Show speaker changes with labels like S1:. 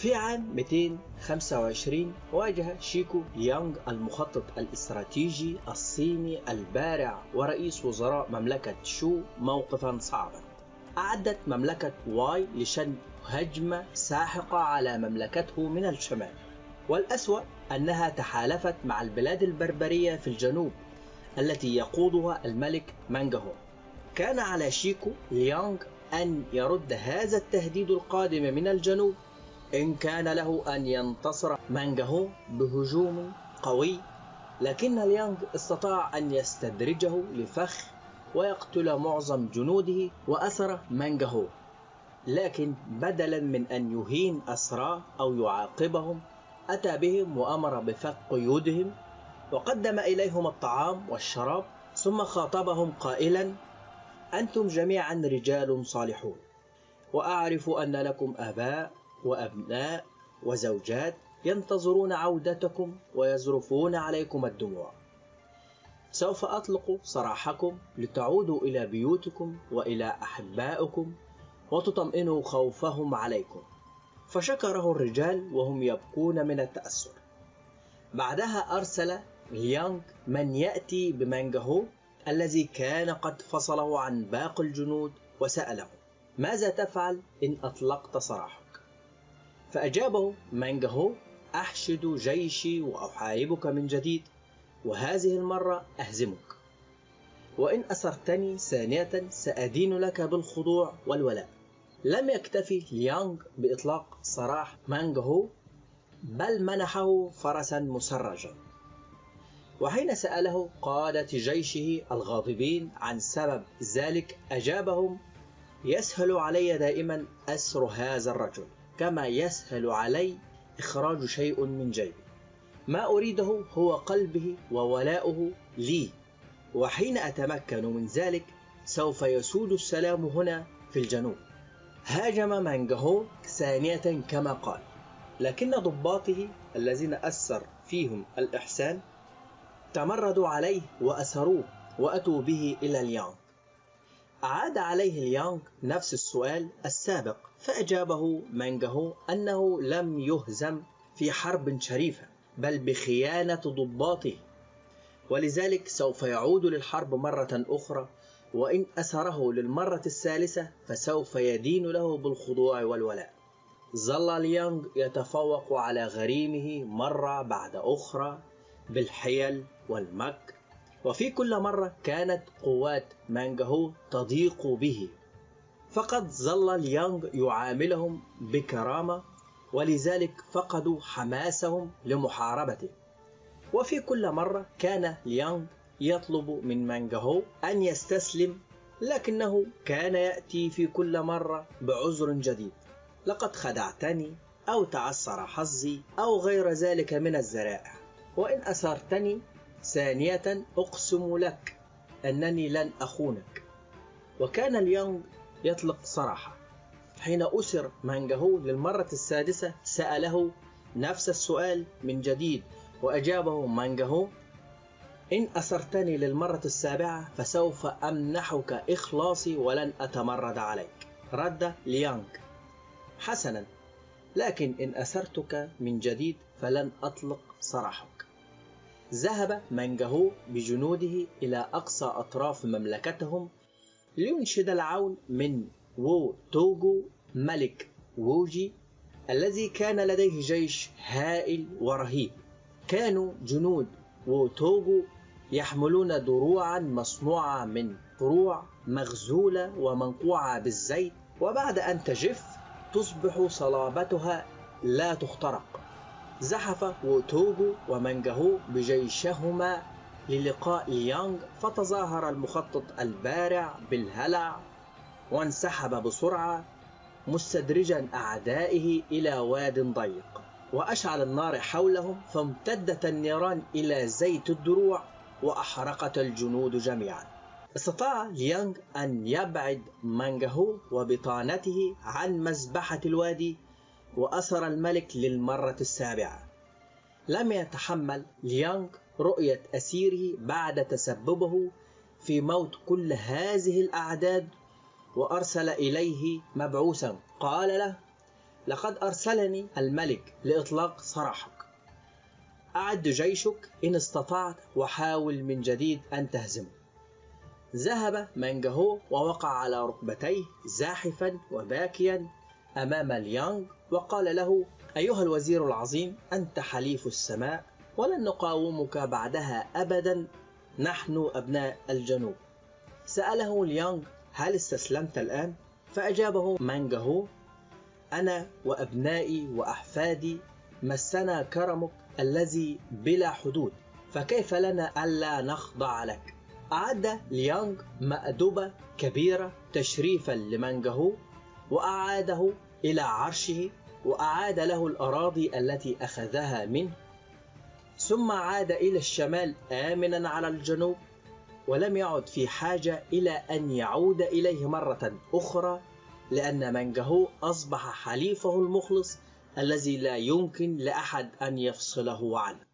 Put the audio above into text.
S1: في عام 225 واجه شيكو ليانغ المخطط الاستراتيجي الصيني البارع ورئيس وزراء مملكة شو موقفا صعبا. أعدت مملكة واي لشن هجمة ساحقة على مملكته من الشمال، والأسوأ أنها تحالفت مع البلاد البربرية في الجنوب التي يقودها الملك مانغهو. كان على شيكو ليانغ أن يرد هذا التهديد القادم من الجنوب إن كان له أن ينتصر مانغهو بهجوم قوي، لكن ليانغ استطاع أن يستدرجه لفخ ويقتل معظم جنوده وأسر مانغهو. لكن بدلا من أن يهين أسراه أو يعاقبهم، أتى بهم وأمر بفك قيودهم وقدم إليهم الطعام والشراب، ثم خاطبهم قائلا: أنتم جميعا رجال صالحون، وأعرف أن لكم آباء وأبناء وزوجات ينتظرون عودتكم ويزرفون عليكم الدموع. سوف أطلق سراحكم لتعودوا إلى بيوتكم وإلى أحبائكم وتطمئنوا خوفهم عليكم. فشكره الرجال وهم يبكون من التأثر. بعدها أرسل ليانغ من يأتي بمانغهو الذي كان قد فصله عن باقي الجنود وسأله: ماذا تفعل إن أطلقت سراحك؟ فأجابه مانغهو: أحشد جيشي وأحاربك من جديد، وهذه المرة أهزمك، وإن أسرتني ثانية سأدين لك بالخضوع والولاء. لم يكتفي ليانغ بإطلاق سراح مانغهو، بل منحه فرسا مسرجا. وحين سأله قادة جيشه الغاضبين عن سبب ذلك، أجابهم: يسهل علي دائما أسر هذا الرجل، كما يسهل علي إخراج شيء من جيبي. ما أريده هو قلبه وولاؤه لي، وحين أتمكن من ذلك سوف يسود السلام هنا في الجنوب. هاجم مانغهو ثانية كما قال، لكن ضباطه الذين أثر فيهم الإحسان تمردوا عليه وأسروه وأتوا به إلى ليانغ. أعاد عليه ليانغ نفس السؤال السابق، فأجابه مانغهو أنه لم يهزم في حرب شريفة، بل بخيانة ضباطه، ولذلك سوف يعود للحرب مرة أخرى، وإن أسره للمرة الثالثة فسوف يدين له بالخضوع والولاء. ظل ليانغ يتفوق على غريمه مرة بعد أخرى بالحيل والمكر، وفي كل مرة كانت قوات مانغهو تضيق به، فقد ظل ليانغ يعاملهم بكرامة، ولذلك فقدوا حماسهم لمحاربته. وفي كل مرة كان ليانغ يطلب من مانغهو أن يستسلم، لكنه كان يأتي في كل مرة بعذر جديد: لقد خدعتني، أو تعثر حظي، أو غير ذلك من الذرائع، وإن أسرتني ثانية أقسم لك أنني لن أخونك. وكان ليانغ يطلق سراحه. حين أسر مانغهو للمرة السادسة سأله نفس السؤال من جديد، وأجابه مانغهو: إن أسرتني للمرة السابعة فسوف أمنحك إخلاصي ولن أتمرد عليك. رد ليانغ: حسنا، لكن إن أسرتك من جديد فلن أطلق سراحك. ذهب مانغهو بجنوده إلى أقصى أطراف مملكتهم لينشد العون من وو توغو ملك ووجي الذي كان لديه جيش هائل ورهيب. كانوا جنود وو توغو يحملون دروعا مصنوعة من فروع مغزولة ومنقوعة بالزيت، وبعد أن تجف تصبح صلابتها لا تخترق. زحف وو توغو ومانغهو بجيشهما للقاء ليانغ، فتظاهر المخطط البارع بالهلع وانسحب بسرعة مستدرجا أعدائه إلى واد ضيق، وأشعل النار حولهم، فامتدت النيران إلى زيت الدروع وأحرقت الجنود جميعا. استطاع ليانغ أن يبعد مانغهو وبطانته عن مذبحة الوادي، وأسر الملك للمرة السابعة. لم يتحمل ليانغ رؤية أسيره بعد تسببه في موت كل هذه الأعداد، وأرسل إليه مبعوثا قال له: لقد أرسلني الملك لإطلاق سراحك. أعد جيشك إن استطعت وحاول من جديد أن تهزمه. ذهب مانغ هو ووقع على ركبتيه زاحفا وباكيا أمام ليانغ وقال له: أيها الوزير العظيم، أنت حليف السماء ولن نقاومك بعدها أبدا، نحن أبناء الجنوب. سأله ليانغ: هل استسلمت الآن؟ فأجابه مانغ هو: أنا وأبنائي وأحفادي مسنا كرمك الذي بلا حدود، فكيف لنا ألا نخضع لك؟ أعد ليانغ مأدبة كبيرة تشريفا لمانغ هو، وأعاده إلى عرشه، وأعاد له الأراضي التي أخذها منه، ثم عاد إلى الشمال آمنا على الجنوب، ولم يعد في حاجة إلى أن يعود إليه مرة أخرى، لأن مانغ هو أصبح حليفه المخلص الذي لا يمكن لأحد أن يفصله عنه.